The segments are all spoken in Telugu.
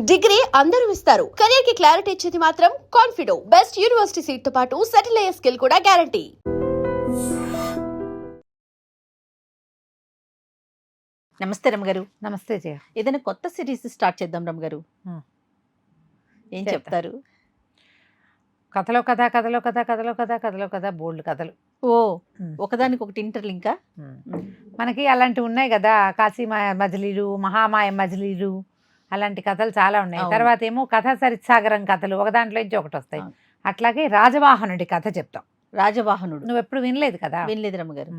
డిగ్రీ అందరూ ఇస్తారు. కెరీర్ కి క్లారిటీ ఇచ్చేది మాత్రం కాన్ఫిడో. బెస్ట్ యూనివర్సిటీ సీట్ తో పాటు సెటిల్ అయ్యే స్కిల్ కూడా గ్యారంటీ. నమస్తే రమ్మగారు. నమస్తే జయ. ఏదైనా కొత్త సిరీస్ స్టార్ట్ చేద్దాం రమ్మగారు. ఏం చేద్దాం. చెప్తారు? కథలో కథ కథలో కథ కథలో కథ కథలో కథ బోల్డ్ కథలు. ఓ ఒకదానికి ఒకటి ఇంటర్లింకా? మనకి అలాంటివి ఉన్నాయి కదా, కాశీమాయ మజిలీలు, మహామాయ మజిలీలు, అలాంటి కథలు చాలా ఉన్నాయి. అవును. తర్వాత ఏమో కథ సరిత్సాగరం కథలు, ఒక దాంట్లో నుంచి ఒకటి వస్తాయి. అవును. అట్లాగే రాజవాహనుడి కథ చెప్తాం. రాజవాహనుడు నువ్వు ఎప్పుడు వినలేదు కదా? వినలేదు రమ్మగారు.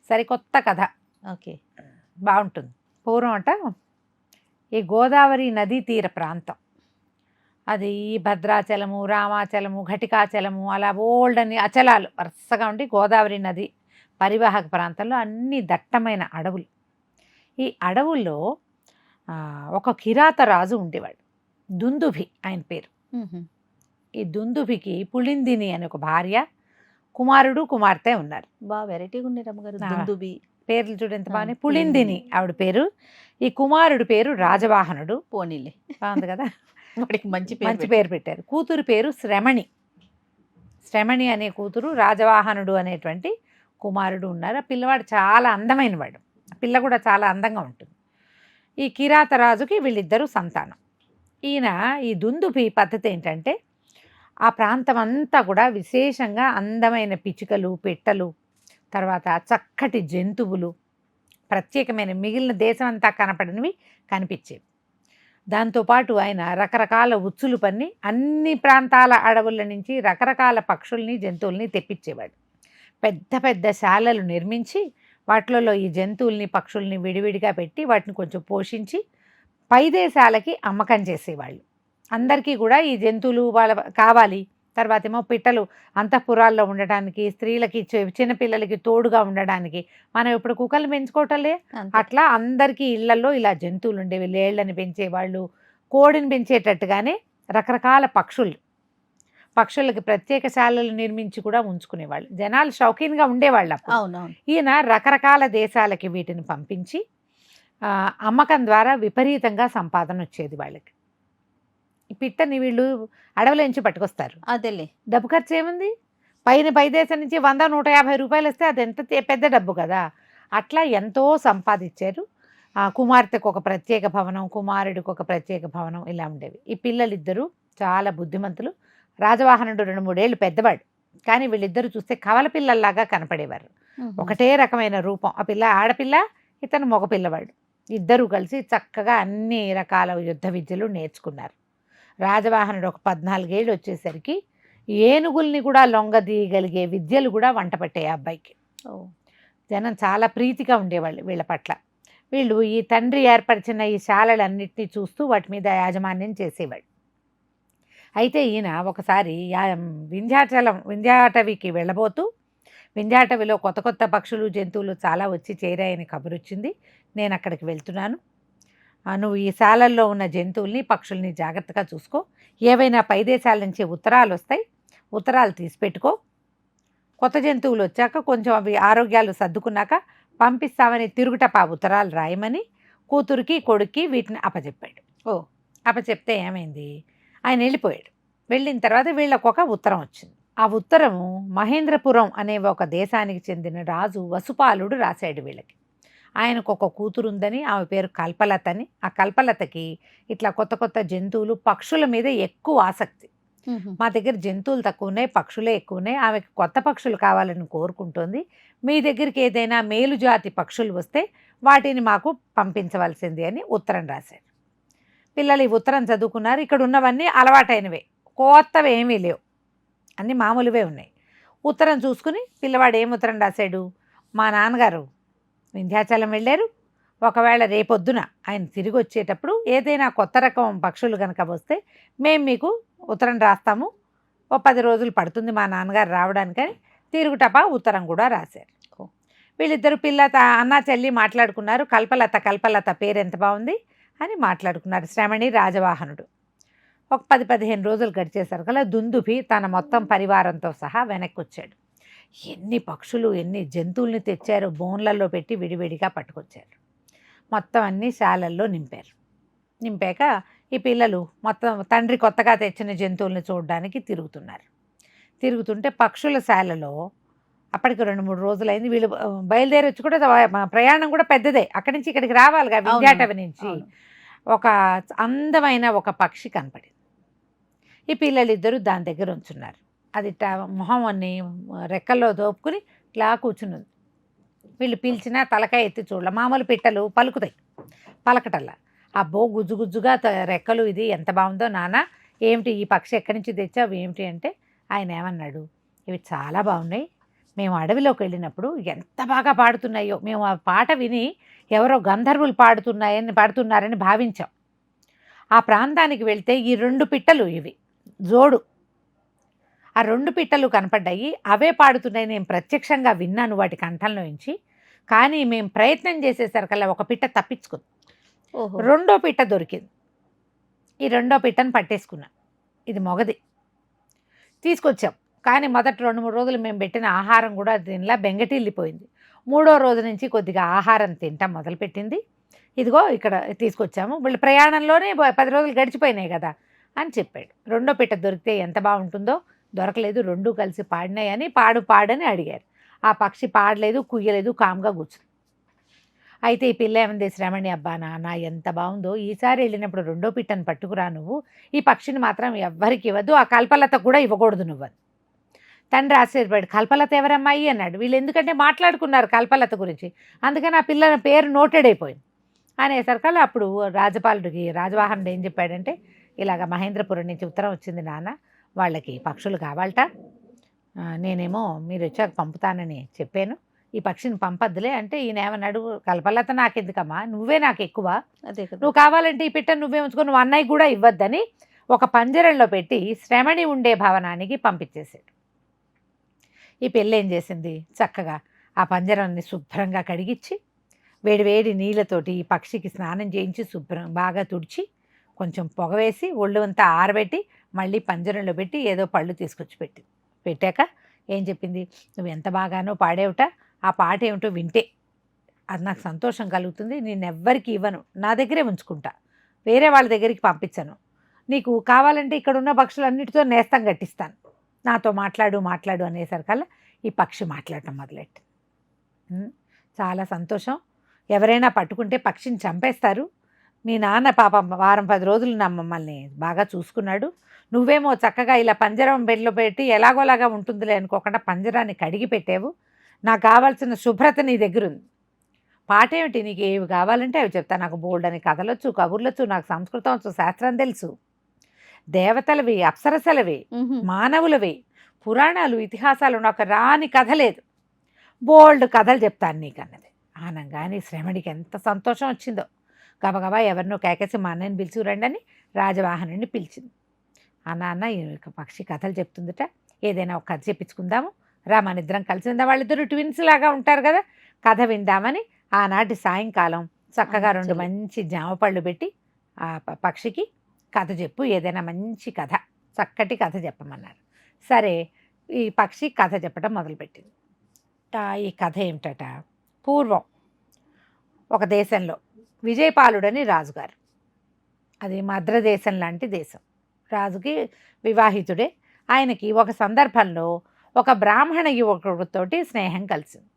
సరికొత్త కథ, ఓకే. బాగుంటుంది. పూర్వం అట ఈ గోదావరి నదీ తీర ప్రాంతం, అది ఈ భద్రాచలము, రామాచలము, ఘటికాచలము, అలా ఓల్డ్ అని అచలాలు వరుసగా ఉండి గోదావరి నది పరివాహక ప్రాంతంలో అన్ని దట్టమైన అడవులు. ఈ అడవుల్లో ఒక కిరాత రాజు ఉండేవాడు, దుందుభి ఆయన పేరు. ఈ దుందుభికి పుళిందిని అని ఒక భార్య, కుమారుడు కుమార్తె ఉన్నారు. బాగా వెరైటీగా ఉన్నాయి రమ్మగారు. ఆ. దుందుబి పేర్లు చూడు ఎంత బాగున్నాయి. పుళిందిని. పుళిందిని ఆవిడ పేరు. ఈ కుమారుడు పేరు రాజవాహనుడు. పోనీలే, బాగుంది కదా, వాడికి మంచి మంచి పేరు పెట్టారు. కూతురు పేరు శ్రమణి. శ్రమణి అనే కూతురు, రాజవాహనుడు అనేటువంటి కుమారుడు ఉన్నారు. ఆ పిల్లవాడు చాలా అందమైన వాడు, పిల్ల కూడా చాలా అందంగా ఉంటుంది. ఈ కిరాతరాజుకి వీళ్ళిద్దరూ సంతానం. ఈయన ఈ దుందుభి పద్ధతి ఏంటంటే, ఆ ప్రాంతం అంతా కూడా విశేషంగా అందమైన పిచ్చుకలు, పెట్టలు, తర్వాత చక్కటి జంతువులు, ప్రత్యేకమైన మిగిలిన దేశం అంతా కనపడనివి కనిపించేవి. దాంతోపాటు ఆయన రకరకాల ఉచ్చులు పన్ని అన్ని ప్రాంతాల అడవుల నుంచి రకరకాల పక్షుల్ని, జంతువుల్ని తెప్పించేవాడు. పెద్ద పెద్ద శాలలు నిర్మించి వాటిలలో ఈ జంతువుల్ని, పక్షుల్ని విడివిడిగా పెట్టి వాటిని కొంచెం పోషించి పై దేశాలకి అమ్మకం చేసేవాళ్ళు. అందరికీ కూడా ఈ జంతువులు వాళ్ళ కావాలి. తర్వాత ఏమో పిట్టలు అంతఃపురాల్లో ఉండడానికి, స్త్రీలకి, చిన్నపిల్లలకి తోడుగా ఉండడానికి. మనం ఇప్పుడు కుక్కలు పెంచుకోవటంలే, అట్లా అందరికీ ఇళ్లలో ఇలా జంతువులు ఉండేవి. లేళ్లని పెంచేవాళ్ళు, కోడిని పెంచేటట్టుగానే రకరకాల పక్షులకి ప్రత్యేక శాలలు నిర్మించి కూడా ఉంచుకునేవాళ్ళు. జనాలు షౌకీన్గా ఉండేవాళ్ళు అప్పుడు. అవునవును. ఈయన రకరకాల దేశాలకి వీటిని పంపించి అమ్మకం ద్వారా విపరీతంగా సంపాదన వచ్చేది వాళ్ళకి. ఈ పిట్టని వీళ్ళు అడవులోంచి పట్టుకొస్తారు. అదేలే. డబ్బు ఖర్చు ఏముంది? పై దేశం నుంచి 100-150 రూపాయలు వస్తే అది ఎంత పెద్ద డబ్బు కదా. అట్లా ఎంతో సంపాదించారు. కుమార్తెకు ఒక ప్రత్యేక భవనం, కుమారుడికి ఒక ప్రత్యేక భవనం, ఇలా ఉండేవి. ఈ పిల్లలిద్దరూ చాలా బుద్ధిమంతులు. రాజవాహనుడు 2-3 ఏళ్ళు పెద్దవాడు, కానీ వీళ్ళిద్దరూ చూస్తే కవల పిల్లల్లాగా కనపడేవారు. ఒకటే రకమైన రూపం. ఆ పిల్ల ఆడపిల్ల, ఇతను మగపిల్లవాడు. ఇద్దరూ కలిసి చక్కగా అన్ని రకాల యుద్ధ విద్యలు నేర్చుకున్నారు. రాజవాహనుడు ఒక 14 ఏళ్ళు వచ్చేసరికి ఏనుగుల్ని కూడా లొంగదీయగలిగే విద్యలు కూడా వంట పట్టాయి ఆ అబ్బాయికి. జనం చాలా ప్రీతిగా ఉండేవాళ్ళు వీళ్ళ పట్ల. వీళ్ళు ఈ తండ్రి ఏర్పరిచిన ఈ శాలలన్నింటినీ చూస్తూ వాటి మీద యాజమాన్యం చేసేవాడు. అయితే ఈయన ఒకసారి వింధ్యాటవికి వెళ్ళబోతూ, వింధ్యాటవిలో కొత్త కొత్త పక్షులు, జంతువులు చాలా వచ్చి చేరాయని కబురు వచ్చింది. నేను అక్కడికి వెళ్తున్నాను, నువ్వు ఈ శాలల్లో ఉన్న జంతువుల్ని, పక్షుల్ని జాగ్రత్తగా చూసుకో. ఏవైనా పై దేశాల నుంచి ఉత్తరాలు వస్తాయి, ఉత్తరాలు తీసి పెట్టుకో. కొత్త జంతువులు వచ్చాక కొంచెం అవి ఆరోగ్యాలు సర్దుకున్నాక పంపిస్తామని తిరుగుటపా ఉత్తరాలు రాయమని కూతురికి, కొడుక్కి వీటిని అప్పచెప్పాడు. అప్పచెప్తే ఏమైంది, ఆయన వెళ్ళిపోయాడు. వెళ్ళిన తర్వాత వీళ్ళకు ఒక ఉత్తరం వచ్చింది. ఆ ఉత్తరము మహేంద్రపురం అనే ఒక దేశానికి చెందిన రాజు వసుపాలుడు రాశాడు వీళ్ళకి. ఆయనకు ఒక కూతురు ఉందని, ఆమె పేరు కల్పలత అని. ఆ కల్పలతకి ఇట్లా కొత్త కొత్త జంతువులు, పక్షుల మీద ఎక్కువ ఆసక్తి. మా దగ్గర జంతువులు తక్కువ ఉన్నాయి, పక్షులే ఎక్కువ ఉన్నాయి, ఆమెకు కొత్త పక్షులు కావాలని కోరుకుంటోంది. మీ దగ్గరికి ఏదైనా మేలు జాతి పక్షులు వస్తే వాటిని మాకు పంపించవలసింది అని ఉత్తరం రాశారు. పిల్లలు ఈ ఉత్తరం చదువుకున్నారు. ఇక్కడ ఉన్నవన్నీ అలవాటైనవే, కొత్తవి ఏమీ లేవు, అన్నీ మామూలువే ఉన్నాయి. ఉత్తరం చూసుకుని పిల్లవాడు ఏం ఉత్తరం రాశాడు, మా నాన్నగారు వింధ్యాచలం వెళ్ళారు, ఒకవేళ రేపొద్దున ఆయన తిరిగి వచ్చేటప్పుడు ఏదైనా కొత్త రకం పక్షులు కనుక వస్తే మేము మీకు ఉత్తరం రాస్తాము, 10 రోజులు పడుతుంది మా నాన్నగారు రావడానికని తిరుగుటపా ఉత్తరం కూడా రాశారు. వీళ్ళిద్దరు అన్న చెల్లి మాట్లాడుకున్నారు. కల్పలత పేరు ఎంత బాగుంది అని మాట్లాడుకున్నారు, శ్రమణి, రాజవాహనుడు. ఒక 10-15 రోజులు గడిచేసరికి అలా దుందుభి తన మొత్తం పరివారంతో సహా వెనక్కి వచ్చాడు. ఎన్ని పక్షులు, ఎన్ని జంతువుల్ని తెచ్చారో బోన్లలో పెట్టి విడివిడిగా పట్టుకొచ్చారు. మొత్తం అన్ని శాలల్లో నింపారు. నింపాక ఈ పిల్లలు మొత్తం తండ్రి కొత్తగా తెచ్చిన జంతువుల్ని చూడడానికి తిరుగుతున్నారు. తిరుగుతుంటే పక్షుల శాలలో అప్పటికి 2-3 రోజులైంది. వీళ్ళు బయలుదేరి వచ్చి కూడా ప్రయాణం కూడా పెద్దదే. అక్కడి నుంచి ఇక్కడికి రావాలిగా వింధ్యాటవి నుంచి. ఒక అందమైన ఒక పక్షి కనపడింది. ఈ పిల్లలిద్దరూ దాని దగ్గర ఉంచున్నారు. అది మొహం అన్ని రెక్కల్లో దోపుకుని ఇట్లా కూర్చున్నది. వీళ్ళు పిలిచినా తలకాయ ఎత్తి చూడాల. మామూలు పిట్టలు పలుకుతాయి, పలకటల్లా. అబ్బో గుజ్జు గుజ్జుగా రెక్కలు, ఇది ఎంత బాగుందో నాన్న, ఏమిటి ఈ పక్షి ఎక్కడి నుంచి తెచ్చావు ఏమిటి అంటే ఆయన ఏమన్నాడు, ఇవి చాలా బాగున్నాయి, మేము అడవిలోకి వెళ్ళినప్పుడు ఎంత బాగా పాడుతున్నాయో, మేము ఆ పాట విని ఎవరో గంధర్వులు పాడుతున్నారని భావించాం. ఆ ప్రాంతానికి వెళ్తే ఈ 2 పిట్టలు ఇవి జోడు, ఆ 2 పిట్టలు కనపడ్డాయి, అవే పాడుతున్నాయి. నేను ప్రత్యక్షంగా విన్నాను వాటి కంఠంలోంచి. కానీ మేము ప్రయత్నం చేసేసరికల్లా ఒక పిట్ట తప్పించుకుంది. రెండో పిట్ట దొరికింది. ఈ 2వ పిట్టను పట్టేసుకున్నాం. ఇది మొగది. తీసుకొచ్చాం. కానీ మొదటి 2-3 రోజులు మేము పెట్టిన ఆహారం కూడా దీనిలా బెంగటిల్లిపోయింది. 3వ రోజు నుంచి కొద్దిగా ఆహారం తింటాం మొదలుపెట్టింది. ఇదిగో ఇక్కడ తీసుకొచ్చాము, వీళ్ళ ప్రయాణంలోనే 10 రోజులు గడిచిపోయినాయి కదా అని చెప్పాడు. 2వ పిట్ట దొరికితే ఎంత బాగుంటుందో, దొరకలేదు. 2 కలిసి పాడినాయని పాడని అడిగారు. ఆ పక్షి పాడలేదు, కుయ్యలేదు, కామ్గా కూర్చుంది. అయితే ఈ పిల్ల ఏమంది, శ్రమణి, అబ్బా నాన్న ఎంత బాగుందో, ఈసారి వెళ్ళినప్పుడు 2వ పిట్టను పట్టుకురా నువ్వు, ఈ పక్షిని మాత్రం ఎవ్వరికి ఇవ్వద్దు, ఆ కల్పలత కూడా ఇవ్వకూడదు నువ్వు. తండ్రి ఆశ్చర్యపడి, కల్పలత ఎవరమ్మాయి అన్నాడు. వీళ్ళు ఎందుకంటే మాట్లాడుకున్నారు కల్పలత గురించి, అందుకని ఆ పిల్లల పేరు నోటెడ్ అయిపోయింది. అనేసరికల్లా అప్పుడు రాజవాహనుడు ఏం చెప్పాడంటే, ఇలాగ మహేంద్రపురం నుంచి ఉత్తరం వచ్చింది నాన్న, వాళ్ళకి పక్షులు కావాలట, నేనేమో మీరు వచ్చాక పంపుతానని చెప్పాను, ఈ పక్షిని పంపద్దులే అంటే ఈయన ఏమన్నాడు, కల్పలత నాకెందుకమ్మా, నువ్వే నాకు ఎక్కువ, అదే కదా. నువ్వు కావాలంటే ఈ పిట్టను నువ్వే ఉంచుకో, నువ్వు అన్నయ్య కూడా ఇవ్వద్దని ఒక పంజరంలో పెట్టి శ్రమణి ఉండే భవనానికి పంపించేశాడు. ఈ పిల్ల ఏం చేసింది, చక్కగా ఆ పంజరాన్ని శుభ్రంగా కడిగిచ్చి వేడి నీళ్ళతోటి ఈ పక్షికి స్నానం చేయించి శుభ్రం బాగా తుడిచి కొంచెం పొగ వేసి ఒళ్ళు అంతా ఆరబెట్టి మళ్ళీ పంజరంలో పెట్టి ఏదో పళ్ళు తీసుకొచ్చి పెట్టాక ఏం చెప్పింది, నువ్వు ఎంత బాగానో పాడేవుట, ఆ పాట ఏమిటో వింటే అది నాకు సంతోషం కలుగుతుంది, నేను ఎవ్వరికి ఇవ్వను, నా దగ్గరే ఉంచుకుంటా, వేరే వాళ్ళ దగ్గరికి పంపించను, నీకు కావాలంటే ఇక్కడ ఉన్న పక్షులన్నిటితో నేస్తం కట్టిస్తాను, నాతో మాట్లాడు అనేసరికల్లా ఈ పక్షి మాట్లాడటం మొదలెట్టింది. చాలా సంతోషం, ఎవరైనా పట్టుకుంటే పక్షిని చంపేస్తారు, మీ నాన్న పాపం 10 రోజులు నా మమ్మల్ని బాగా చూసుకున్నాడు, నువ్వేమో చక్కగా ఇలా పంజరం బెడ్లో పెట్టి ఎలాగోలాగా ఉంటుందిలే అనుకోకుండా పంజరాన్ని కడిగి పెట్టావు, నాకు కావాల్సిన శుభ్రత నీ దగ్గర ఉంది, పాట ఏమిటి, నీకు ఏవి కావాలంటే అవి చెప్తా, నాకు బోల్డ్ అని కథలొచ్చు, కబుర్లొచ్చు, నాకు సంస్కృతం వచ్చు, శాస్త్రం తెలుసు, దేవతలవి, అప్సరసలవి, మానవులవి, పురాణాలు, ఇతిహాసాలు, నాకు రాని కథ లేదు, బోల్డ్ కథలు చెప్తాను నీకు అన్నది. ఆనంగానే శ్రమడికి ఎంత సంతోషం వచ్చిందో, గబగబా ఎవరినో కేకేసి మా అన్నయ్యని పిలిచిరండి అని రాజవాహనుడిని పిలిచింది. నాన్న ఈ పక్షి కథలు చెప్తుందట, ఏదైనా ఒక కథ చెప్పించుకుందాము రా, మన ఇద్దరం కలిసి ఉందా, వాళ్ళిద్దరు ట్విన్స్ లాగా ఉంటారు కదా, కథ విందామని ఆనాటి సాయంకాలం చక్కగా 2 మంచి జామపళ్ళు పెట్టి ఆ పక్షికి కథ చెప్పు, ఏదైనా మంచి కథ, చక్కటి కథ చెప్పమన్నారు. సరే ఈ పక్షి కథ చెప్పడం మొదలుపెట్టింది. ఈ కథ ఏమిటట, పూర్వం ఒక దేశంలో విజయపాలుడని రాజుగారు, అది మద్రదేశం లాంటి దేశం, రాజుకి వివాహితుడే, ఆయనకి ఒక సందర్భంలో ఒక బ్రాహ్మణ యువకుడితోటి స్నేహం కలిసింది.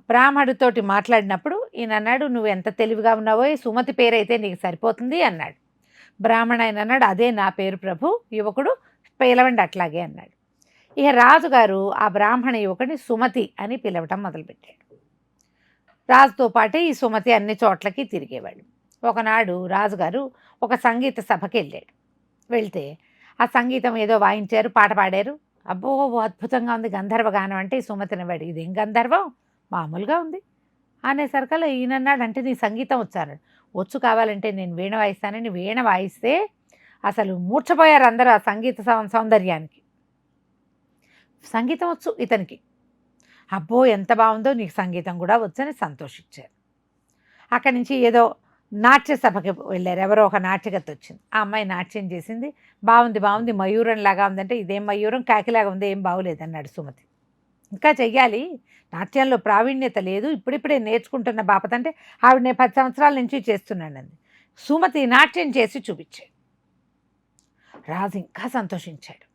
బ్రాహ్మడితోటి మాట్లాడినప్పుడు ఈయన అన్నాడు, నువ్వు ఎంత తెలివిగా ఉన్నావో, సుమతి పేరైతే నీకు సరిపోతుంది అన్నాడు. బ్రాహ్మణ ఆయన అన్నాడు, అదే నా పేరు ప్రభు, యువకుడు పిలవండి అట్లాగే అన్నాడు. ఇక రాజుగారు ఆ బ్రాహ్మణ యువకుడిని సుమతి అని పిలవటం మొదలుపెట్టాడు. రాజుతో పాటు ఈ సుమతి అన్ని చోట్లకి తిరిగేవాడు. ఒకనాడు రాజుగారు ఒక సంగీత సభకి వెళ్తే ఆ సంగీతం ఏదో వాయించారు, పాట పాడారు, అబ్బో అద్భుతంగా ఉంది, గంధర్వ గానం అంటే ఈ సుమతిని వాడు, ఇదేం గంధర్వం, మామూలుగా ఉంది అనేసరికల్లా ఈయనన్నాడు, అంటే నీ సంగీతం వచ్చాను, వచ్చు, కావాలంటే నేను వీణ వాయిస్తానని వీణ వాయిస్తే అసలు మూర్ఛపోయారు అందరూ ఆ సంగీత సౌందర్యానికి. సంగీతం వచ్చు ఇతనికి, అబ్బో ఎంత బాగుందో, నీకు సంగీతం కూడా వచ్చని సంతోషించారు. అక్కడి నుంచి ఏదో నాట్య సభకి వెళ్ళారు, ఎవరో ఒక నాట్యగత వచ్చింది, ఆ అమ్మాయి నాట్యం చేసింది, బాగుంది, మయూరంలాగా ఉందంటే, ఇదేం మయూరం, కాకిలాగా ఉంది, ఏం బాగులేదన్నాడు సుమతి. ఇంకా చెయ్యాలి, నాట్యంలో ప్రావీణ్యత లేదు, ఇప్పుడిప్పుడే నేర్చుకుంటున్న బాపత అంటే ఆవిడ నేను 10 సంవత్సరాల నుంచి చేస్తున్నానండి, సుమతి నాట్యం చేసి చూపించాడు. రాజు ఇంకా సంతోషించాడు.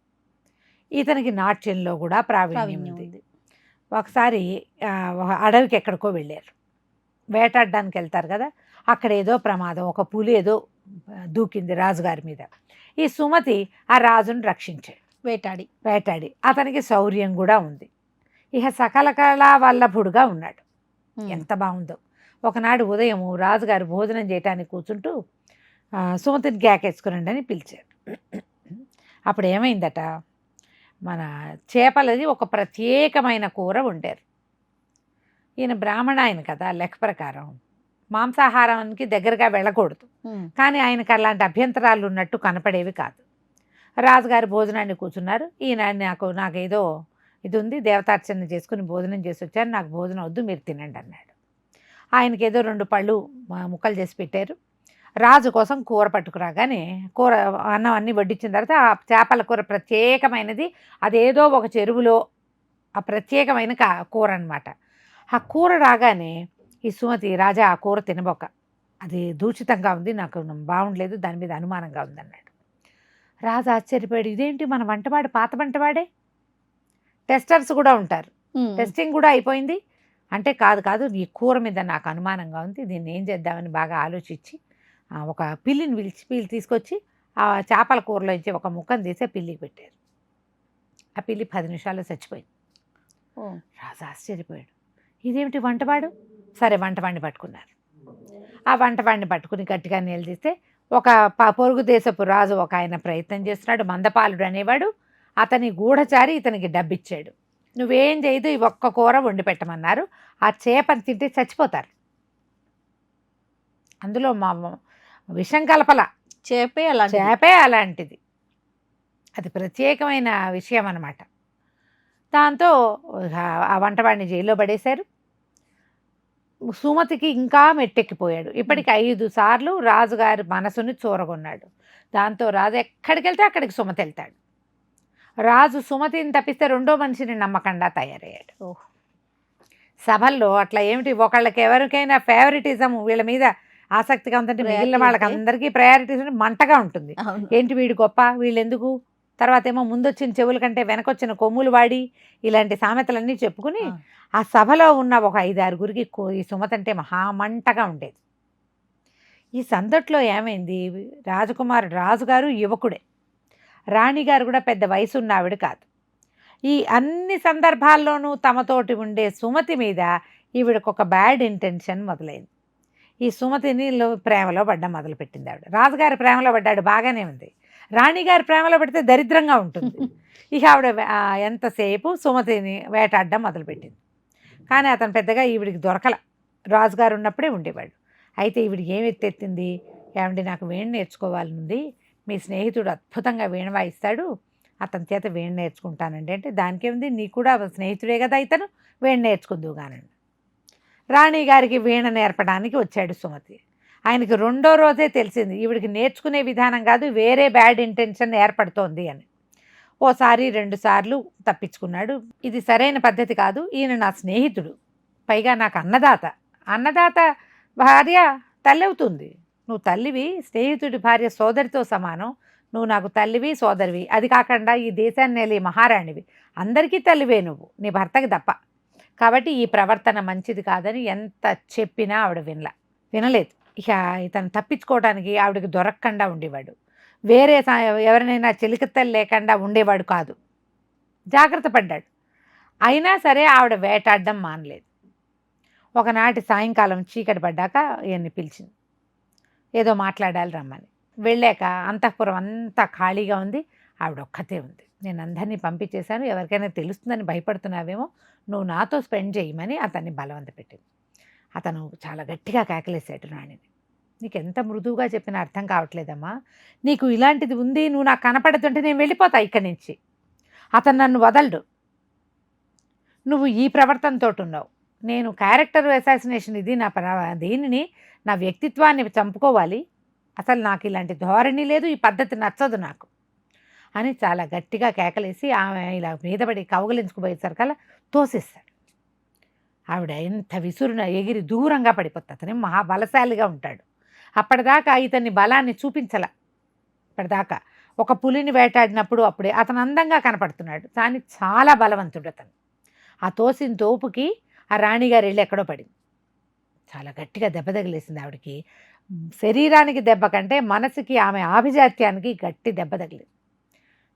ఇతనికి నాట్యంలో కూడా ప్రావీణ్యం ఉంది. ఒకసారి ఒక అడవికి ఎక్కడికో వెళ్ళారు, వేటాడడానికి వెళ్తారు కదా, అక్కడ ఏదో ప్రమాదం, ఒక పులి ఏదో దూకింది రాజుగారి మీద. ఈ సుమతి ఆ రాజును రక్షించాడు, వేటాడి అతనికి శౌర్యం కూడా ఉంది. ఇక సకల కళా వల్లభుడుగా ఉన్నాడు. ఎంత బాగుందో. ఒకనాడు ఉదయం రాజుగారు భోజనం చేయటానికి కూర్చుంటూ సుమతిని కేకేసుకురండి అని పిలిచారు. అప్పుడు ఏమైందట, మన చేపలది ఒక ప్రత్యేకమైన కూర వండారు. ఈయన బ్రాహ్మణ ఆయన కదా, లెక్క ప్రకారం మాంసాహారానికి దగ్గరగా వెళ్ళకూడదు. కానీ ఆయనకు అలాంటి అభ్యంతరాలు ఉన్నట్టు కనపడేవి కాదు. రాజుగారి భోజనాన్ని కూర్చున్నారు. ఈయన నాకేదో ఇది ఉంది, దేవతార్చన చేసుకుని భోజనం చేసి వచ్చాను, నాకు భోజనం వద్దు, మీరు తినండి అన్నాడు. ఆయనకి ఏదో 2 పళ్ళు ముక్కలు చేసి పెట్టారు. రాజు కోసం కూర పట్టుకురాగానే కూర అన్నం అన్నీ వడ్డించిన తర్వాత ఆ చేపల కూర ప్రత్యేకమైనది, అదేదో ఒక చెరువులో ఆ ప్రత్యేకమైన కూర అనమాట. ఆ కూర రాగానే ఈ సుమతి, రాజా ఆ కూర తినబోక, అది దూషితంగా ఉంది, నాకు బాగుండలేదు, దాని మీద అనుమానంగా ఉందన్నాడు. రాజు ఆశ్చర్యపోయాడు, ఇదేంటి మన వంటవాడు పాత వంటవాడే, టెస్టర్స్ కూడా ఉంటారు, టెస్టింగ్ కూడా అయిపోయింది అంటే, కాదు ఈ కూర మీద నాకు అనుమానంగా ఉంది, దీన్ని ఏం చేద్దామని బాగా ఆలోచించి ఒక పిల్లిని పిల్లి తీసుకొచ్చి ఆ చేపల కూరలో ఇచ్చి ఒక ముక్కను తీసి పిల్లికి పెట్టారు. ఆ పిల్లి 10 నిమిషాల్లో చచ్చిపోయింది. రాజు ఆశ్చర్యపోయాడు, ఇదేమిటి వంటవాడు. సరే వంటవాడిని పట్టుకున్నారు. ఆ వంటవాడిని పట్టుకుని గట్టిగా నిలదీస్తే ఒక పొరుగు దేశపు రాజు ఒక ఆయన ప్రయత్నం చేస్తున్నాడు, మందపాలుడు అనేవాడు. అతని గూఢచారి ఇతనికి డబ్బిచ్చాడు, నువ్వేం చేయదు, ఈ ఒక్క కూర వండి పెట్టమన్నారు. ఆ చేపని తింటే చచ్చిపోతారు, అందులో మా విషం కలపల, చేపే అలాంటిది, అది ప్రత్యేకమైన విషయం అన్నమాట. దాంతో ఆ వంటవాడిని జైల్లో పడేశారు. సుమతికి ఇంకా మెట్టెక్కిపోయాడు. ఇప్పటికి 5 సార్లు రాజుగారి మనసుని చూరగొన్నాడు. దాంతో రాజు ఎక్కడికి వెళ్తే అక్కడికి సుమతి వెళ్తాడు. రాజు సుమతిని తప్పిస్తే 2వ మనిషిని నమ్మకండా తయారయ్యాడు. సభల్లో అట్లా ఏమిటి, ఒకళ్ళకి ఎవరికైనా ఫేవరెటిజం, వీళ్ళ మీద ఆసక్తిగా ఉందంటే మిగిలిన వాళ్ళకి అందరికీ ప్రయారిటీస్ మంటగా ఉంటుంది. ఏంటి వీడు గొప్ప, వీళ్ళు ఎందుకు, తర్వాత ఏమో ముందొచ్చిన చెవుల కంటే వెనకొచ్చిన కొమ్ములు వాడి, ఇలాంటి సామెతలన్నీ చెప్పుకుని ఆ సభలో ఉన్న ఒక 5-6గురికి ఈ సుమతి అంటే మహామంటగా ఉండేది. ఈ సందట్లో ఏమైంది, రాజుగారు యువకుడే, రాణిగారు కూడా పెద్ద వయసు ఉన్న ఆవిడ కాదు. ఈ అన్ని సందర్భాల్లోనూ తమతోటి ఉండే సుమతి మీద ఈవిడకు ఒక బ్యాడ్ ఇంటెన్షన్ మొదలైంది. ఈ సుమతిని ప్రేమలో పడ్డం మొదలుపెట్టింది ఆవిడ. రాజుగారి ప్రేమలో పడ్డాడు, బాగానే ఉంది. రాణిగారి ప్రేమలో పెడితే దరిద్రంగా ఉంటుంది. ఇక ఆవిడ ఎంతసేపు సుమతిని వేటాడడం మొదలుపెట్టింది. కానీ అతను పెద్దగా ఈవిడికి దొరకల, రాజుగారు ఉన్నప్పుడే ఉండేవాడు. అయితే ఈవిడికి ఏమి ఎత్తెత్తింది, ఏమండి నాకు వీణ నేర్చుకోవాలనుంది, మీ స్నేహితుడు అద్భుతంగా వీణ వాయిస్తాడు, అతని చేత వీణ నేర్చుకుంటానండి అంటే, దానికేముంది, నీ కూడా స్నేహితుడే కదా ఇతను, వీణ నేర్చుకుందువు కానండి. రాణి గారికి వీణ నేర్పడానికి వచ్చాడు సుమతి. ఆయనకి 2వ రోజే తెలిసింది ఈవిడికి నేర్చుకునే విధానం కాదు, వేరే బ్యాడ్ ఇంటెన్షన్ ఏర్పడుతోంది అని. ఓసారి 2 సార్లు తప్పించుకున్నాడు. ఇది సరైన పద్ధతి కాదు, ఈయన నా స్నేహితుడు, పైగా నాకు అన్నదాత భార్య తల్లి అవుతుంది, నువ్వు తల్లివి, స్నేహితుడి భార్య సోదరితో సమానం, నువ్వు నాకు తల్లివి సోదరివి, అది కాకుండా ఈ దేశాన్ని నేలి మహారాణివి, అందరికీ తల్లివే నువ్వు, నీ భర్తకి తప్ప, కాబట్టి ఈ ప్రవర్తన మంచిది కాదని ఎంత చెప్పినా ఆవిడ వినలేదు. ఇక ఇతను తప్పించుకోవడానికి ఆవిడకి దొరకకుండా ఉండేవాడు, వేరే ఎవరినైనా చెలికత్తలు లేకుండా ఉండేవాడు కాదు, జాగ్రత్త పడ్డాడు. అయినా సరే ఆవిడ వేటాడడం మానలేదు. ఒకనాటి సాయంకాలం చీకటి పడ్డాక ఈయన్ని పిలిచింది, ఏదో మాట్లాడాలి రమ్మని. వెళ్ళాక అంతఃపురం అంతా ఖాళీగా ఉంది, ఆవిడ ఒక్కతే ఉంది. నేను అందరినీ పంపించేశాను, ఎవరికైనా తెలుస్తుందని భయపడుతున్నావేమో, నువ్వు నాతో స్పెండ్ చేయమని అతన్ని బలవంత పెట్టింది. అతను చాలా గట్టిగా కేకలేసాడు రాణిని, నీకు ఎంత మృదువుగా చెప్పినా అర్థం కావట్లేదమ్మా, నీకు ఇలాంటిది ఉంది, నువ్వు నాకు కనపడుతుంటే నేను వెళ్ళిపోతా ఇక్కడి నుంచి, అతను నన్ను వదలడు, నువ్వు ఈ ప్రవర్తనతో ఉన్నావు, నేను క్యారెక్టర్ అసాసినేషన్, ఇది దీనిని నా వ్యక్తిత్వాన్ని చంపుకోవాలి, అసలు నాకు ఇలాంటి ధోరణి లేదు, ఈ పద్ధతి నచ్చదు నాకు అని చాలా గట్టిగా కేకలేసి ఆమె ఇలా మీదపడి కౌగలించుకుపోయేసరికల్లా తోసేస్తాడు. ఆవిడ ఎంత విసురున ఎగిరి దూరంగా పడిపోతుంది. అతనే మహాబలశాలిగా ఉంటాడు, అప్పటిదాకా ఇతన్ని బలాన్ని చూపించల. ఇప్పటిదాకా ఒక పులిని వేటాడినప్పుడు అప్పుడే అతను అందంగా కనపడుతున్నాడు, కానీ చాలా బలవంతుడు అతను. ఆ తోసిన తోపుకి ఆ రాణిగారు వెళ్ళి ఎక్కడో పడింది. చాలా గట్టిగా దెబ్బ తగిలేసింది ఆవిడకి. శరీరానికి దెబ్బ కంటే మనసుకి, ఆమె ఆభిజాత్యానికి గట్టి దెబ్బ తగిలింది.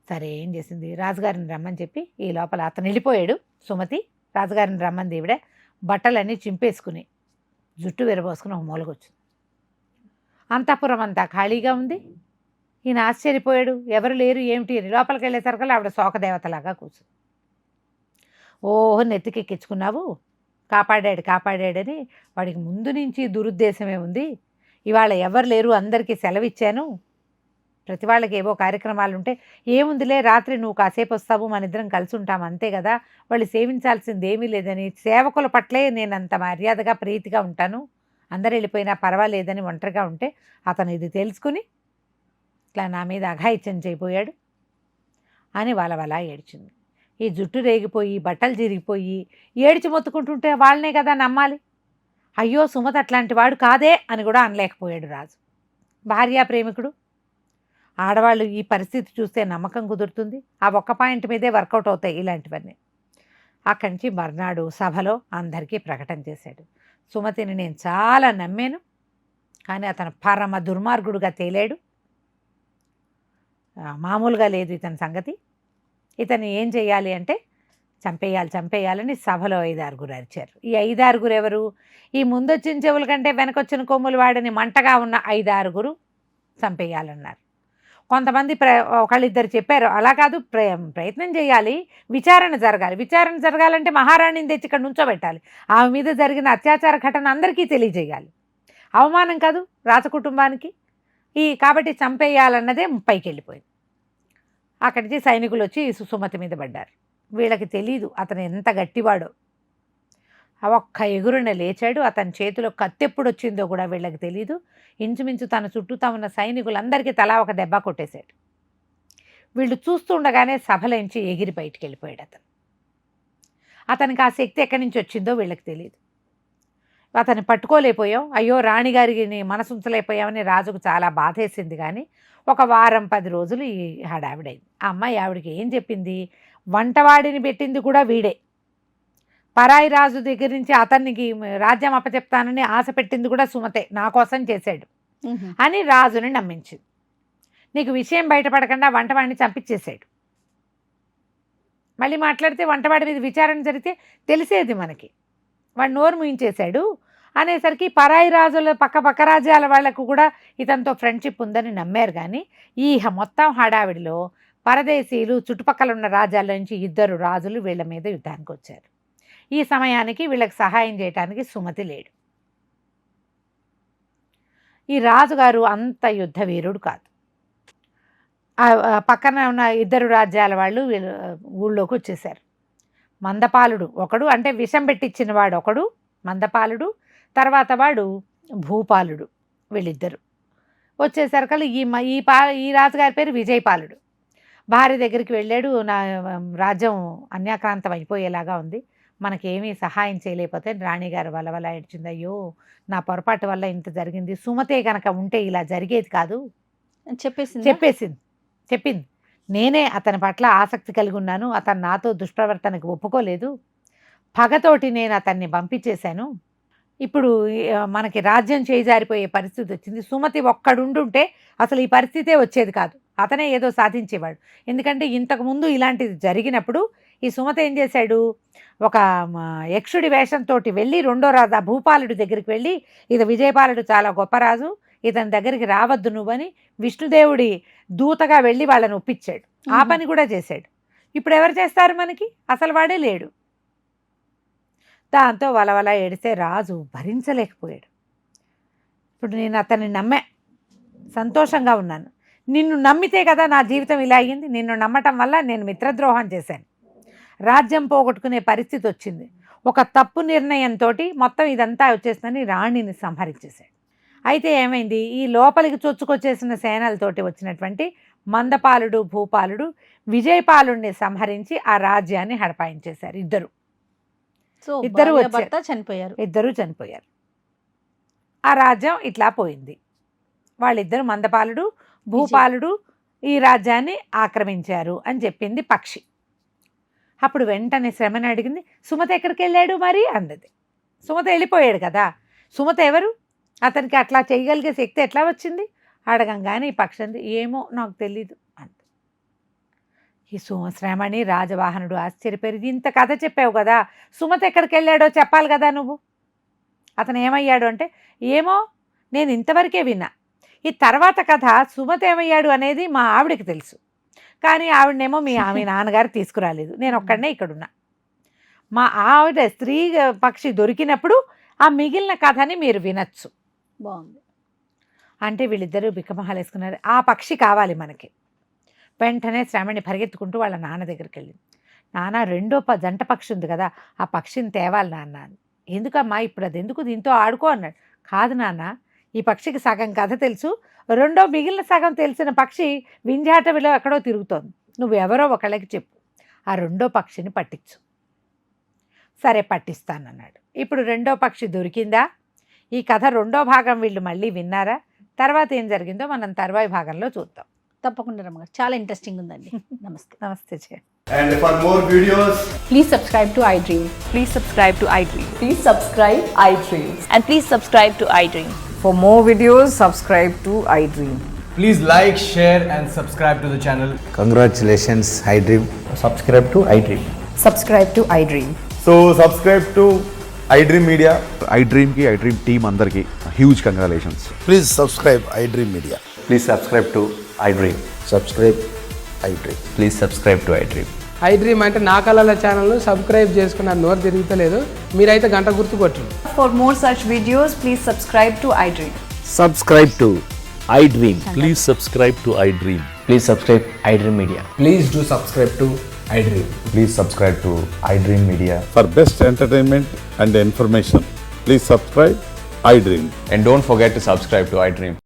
సరే ఏం చేసింది, రాజుగారిని రమ్మని చెప్పి ఈ లోపల అతను వెళ్ళిపోయాడు. సుమతి రాజుగారిని రమ్మంది. ఈవిడ బట్టలన్నీ చింపేసుకుని జుట్టు విరబోసుకుని ఒక మూలకొచ్చింది. అంతఃపురం అంతా ఖాళీగా ఉంది. ఈయన ఆశ్చర్యపోయాడు, ఎవరు లేరు ఏమిటి. లోపలికి వెళ్ళేసరికి ఆవిడ శోకదేవతలాగా కూర్చుంది. ఓహో నెత్తికెక్కించుకున్నావు, కాపాడాడని. వాడికి ముందు నుంచి దురుద్దేశమే ఉంది. ఇవాళ ఎవరు లేరు, అందరికీ సెలవిచ్చాను. ప్రతి వాళ్ళకి ఏవో కార్యక్రమాలు ఉంటే ఏముందిలే, రాత్రి నువ్వు కాసేపు వస్తావు, మన ఇద్దరం కలిసి ఉంటాం అంతే కదా, వాళ్ళు సేవించాల్సింది ఏమీ లేదని, సేవకుల పట్లే నేను అంత మర్యాదగా ప్రీతిగా ఉంటాను, అందరు వెళ్ళిపోయినా పర్వాలేదని ఒంటరిగా ఉంటే అతను ఇది తెలుసుకుని ఇట్లా నా మీద అఘాయిత్యం చేయపోయాడు అని వలవలా ఏడ్చింది. ఈ జుట్టు రేగిపోయి బట్టలు చిరిగిపోయి ఏడ్చి మొత్తుకుంటుంటే వాళ్ళనే కదా నమ్మాలి. అయ్యో సుమతి అట్లాంటి వాడు కాదే అని కూడా అనలేకపోయాడు రాజు. భార్యా ప్రేమికుడు. ఆడవాళ్ళు ఈ పరిస్థితి చూస్తే నమ్మకం కుదురుతుంది. ఆ ఒక్క పాయింట్ మీదే వర్కౌట్ అవుతాయి ఇలాంటివన్నీ. అక్కడి నుంచి మర్నాడు సభలో అందరికీ ప్రకటన చేశాడు, సుమతిని నేను చాలా నమ్మాను, కానీ అతను పరమ దుర్మార్గుడుగా తేలాడు. మామూలుగా లేదు ఇతని సంగతి. ఇతన్ని ఏం చేయాలి అంటే చంపేయాలని సభలో 5-6 అరిచారు. ఈ 5-6 ఎవరు? ఈ ముందొచ్చిన చెవుల కంటే వెనకొచ్చిన కొమ్ములు వాడని మంటగా ఉన్న 5-6 చంపేయాలన్నారు. కొంతమంది ఒకళ్ళిద్దరు చెప్పారు, అలా కాదు, ప్రయత్నం చేయాలి, విచారణ జరగాలంటే మహారాణిని తెచ్చి ఇక్కడ నుంచోబెట్టాలి, ఆమె మీద జరిగిన అత్యాచార ఘటన అందరికీ తెలియజేయాలి, అవమానం కాదు రాజకుటుంబానికి, కాబట్టి చంపేయాలన్నదే పైకి వెళ్ళిపోయింది. అక్కడి నుంచి సైనికులు వచ్చి సుమతి మీద పడ్డారు. వీళ్ళకి తెలీదు అతను ఎంత గట్టివాడో. ఒక్క ఎగురున లేచాడు. అతని చేతిలో కత్తెప్పుడు వచ్చిందో కూడా వీళ్ళకి తెలీదు. ఇంచుమించు తన చుట్టూతా ఉన్న సైనికులందరికీ తలా ఒక దెబ్బ కొట్టేశాడు. వీళ్ళు చూస్తుండగానే సభలోంచి ఎగిరి బయటికి వెళ్ళిపోయాడు అతను. అతనికి ఆ శక్తి ఎక్కడి నుంచి వచ్చిందో వీళ్ళకి తెలియదు. అతన్ని పట్టుకోలేకపోయాం, అయ్యో రాణిగారికి మనసుంచలేకపోయామని రాజుకు చాలా బాధేసింది. కానీ ఒక వారం 10 రోజులు ఈ హడావిడైంది. ఆ అమ్మాయి ఆవిడకి ఏం చెప్పింది, వంటవాడిని పెట్టింది కూడా వీడే, పరాయి రాజు దగ్గర నుంచి అతనికి రాజ్యం అప్పచెప్తానని ఆశ పెట్టింది కూడా సుమతే, నా కోసం చేశాడు అని రాజుని నమ్మించింది. నీకు విషయం బయటపడకుండా వంటవాడిని చంపించేశాడు. మళ్ళీ మాట్లాడితే వంటవాడి మీద విచారణ జరిగితే తెలిసేది మనకి, వాడు నోరు ముయించేశాడు అనేసరికి పరాయి రాజుల పక్క రాజ్యాల వాళ్లకు కూడా ఇతనితో ఫ్రెండ్షిప్ ఉందని నమ్మారు. కానీ ఈ మొత్తం హడావిడిలో పరదేశీయులు చుట్టుపక్కల ఉన్న రాజ్యాల నుంచి 2 రాజులు వీళ్ళ మీద యుద్ధానికి వచ్చారు. ఈ సమయానికి వీళ్ళకి సహాయం చేయడానికి సుమతి లేడు. ఈ రాజుగారు అంత యుద్ధ వీరుడు కాదు. పక్కన ఉన్న 2 రాజ్యాల వాళ్ళు ఊళ్ళోకి వచ్చేసారు. మందపాలుడు ఒకడు, అంటే విషం పెట్టించిన వాడు ఒకడు మందపాలుడు, తర్వాత వాడు భూపాలుడు. వీళ్ళిద్దరు వచ్చేసరికి ఈ రాజుగారి పేరు విజయపాలుడు. భార్య దగ్గరికి వెళ్ళాడు, నా రాజ్యం అన్యాక్రాంతం అయిపోయేలాగా ఉంది, మనకేమీ సహాయం చేయలేకపోతే. రాణిగారు వల్ల ఏడ్చింది, అయ్యో నా పొరపాటు వల్ల ఇంత జరిగింది, సుమతే కనుక ఉంటే ఇలా జరిగేది కాదు చెప్పింది. నేనే అతని పట్ల ఆసక్తి కలిగి ఉన్నాను, అతను నాతో దుష్ప్రవర్తనకు ఒప్పుకోలేదు, పగతోటి నేను అతన్ని పంపించేశాను, ఇప్పుడు మనకి రాజ్యం చేజారిపోయే పరిస్థితి వచ్చింది. సుమతి ఒక్కడుండుంటే అసలు ఈ పరిస్థితే వచ్చేది కాదు, అతనే ఏదో సాధించేవాడు. ఎందుకంటే ఇంతకుముందు ఇలాంటిది జరిగినప్పుడు ఈ సుమతి ఏం చేశాడు, ఒక యక్షుడి వేషంతో వెళ్ళి 2వ రాజు ఆ భూపాలుడి దగ్గరికి వెళ్ళి, ఇది విజయపాలుడు చాలా గొప్ప రాజు, ఇతని దగ్గరికి రావద్దు నువ్వని విష్ణుదేవుడి దూతగా వెళ్ళి వాళ్ళని ఒప్పించాడు. ఆ పని కూడా చేశాడు. ఇప్పుడు ఎవరు చేస్తారు మనకి, అసలు వాడే లేడు. దాంతో వలవల ఏడిస్తే రాజు భరించలేకపోయాడు. ఇప్పుడు నేను అతన్ని నమ్మా, సంతోషంగా ఉన్నాను, నిన్ను నమ్మితే కదా నా జీవితం ఇలా అయ్యింది, నిన్ను నమ్మటం వల్ల నేను మిత్రద్రోహం చేశాను, రాజ్యం పోగొట్టుకునే పరిస్థితి వచ్చింది, ఒక తప్పు నిర్ణయంతో మొత్తం ఇదంతా వచ్చేసిందని రాణిని సంహరించేశాడు. అయితే ఏమైంది, ఈ లోపలికి చొచ్చుకొచ్చేసిన సేనలతోటి వచ్చినటువంటి మందపాలుడు భూపాలుడు విజయపాలుడిని సంహరించి ఆ రాజ్యాన్ని హడపాయించేశారు. ఇద్దరు చనిపోయారు. ఆ రాజ్యం ఇట్లా పోయింది. వాళ్ళిద్దరు మందపాలుడు భూపాలుడు ఈ రాజ్యాన్ని ఆక్రమించారు అని చెప్పింది పక్షి. అప్పుడు వెంటనే శ్రమని అడిగింది, సుమత ఎక్కడికి వెళ్ళాడు మరి అన్నది. సుమత వెళ్ళిపోయాడు కదా, సుమత ఎవరు, అతనికి అట్లా చేయగలిగే శక్తి ఎట్లా వచ్చింది అడగంగానే ఈ పక్షి అంది, ఏమో నాకు తెలీదు అంది. ఈ శ్రమని రాజవాహనుడు ఆశ్చర్యపోయి, ఇంత కథ చెప్పావు కదా, సుమత ఎక్కడికి వెళ్ళాడో చెప్పాలి కదా నువ్వు. అతను ఏమయ్యాడు అంటే, ఏమో నేను ఇంతవరకే విన్నా, ఈ తర్వాత కథ సుమత ఏమయ్యాడు అనేది మా ఆవిడకి తెలుసు, కానీ ఆవిడనేమో మీ నాన్నగారు తీసుకురాలేదు, నేను ఒక్కడనే ఇక్కడున్నా. మా ఆవిడ స్త్రీ పక్షి దొరికినప్పుడు ఆ మిగిలిన కథని మీరు వినొచ్చు. బాగుంది. అంటే వీళ్ళిద్దరూ బిక్కమొహాలు వేసుకున్నారు. ఆ పక్షి కావాలి మనకి. వెంటనే శ్రమణి పరిగెత్తుకుంటూ వాళ్ళ నాన్న దగ్గరికి వెళ్ళింది. నాన్న రెండో జంట పక్షి ఉంది కదా, ఆ పక్షిని తేవాలి నాన్న అని. ఎందుకమ్మా ఇప్పుడు అది ఎందుకు, దీంతో ఆడుకో అన్నాడు. కాదు నాన్న, ఈ పక్షికి సగం కథ తెలుసు, రెండో మిగిలిన సగం తెలిసిన పక్షి వింధ్యాటవిలో ఎక్కడో తిరుగుతోంది, నువ్వు ఎవరో ఒకళ్ళకి చెప్పు, ఆ రెండో పక్షిని పట్టించు. సరే పట్టిస్తానన్నాడు. ఇప్పుడు రెండో పక్షి దొరికిందా? ఈ కథ రెండో భాగం వీళ్ళు మళ్ళీ విన్నారా? తర్వాత ఏం జరిగిందో మనం తర్వాయి భాగంలో చూద్దాం. తప్పకుండా రమ్మగారు, చాలా ఇంట్రెస్టింగ్ ఉందండి. నమస్తే. నమస్తే చే. And for more videos, please subscribe to iDream. Please subscribe to iDream. Please subscribe iDream. And please subscribe to iDream. For more videos, subscribe to iDream. please like, share and subscribe to the channel. Congratulations, iDream. subscribe to iDream. Subscribe to iDream. So subscribe to iDream Media. iDream ki iDream team andarki huge congratulations. Please subscribe iDream Media. Please subscribe to iDream. Subscribe iDream. Please subscribe to iDream. iDream అంటే నా కళల ఛానల్ను సబ్స్క్రైబ్ చేసుకున్న నోరు తిరుగుతలేదు, మీరైతే గంట గుర్తు కొట్టండి. For more such videos, please subscribe to iDream. Subscribe to iDream. Please subscribe to iDream. Please subscribe iDream Media. Please do subscribe to iDream. Please subscribe to iDream Media. For best entertainment and information, please subscribe iDream. And don't forget to subscribe to iDream.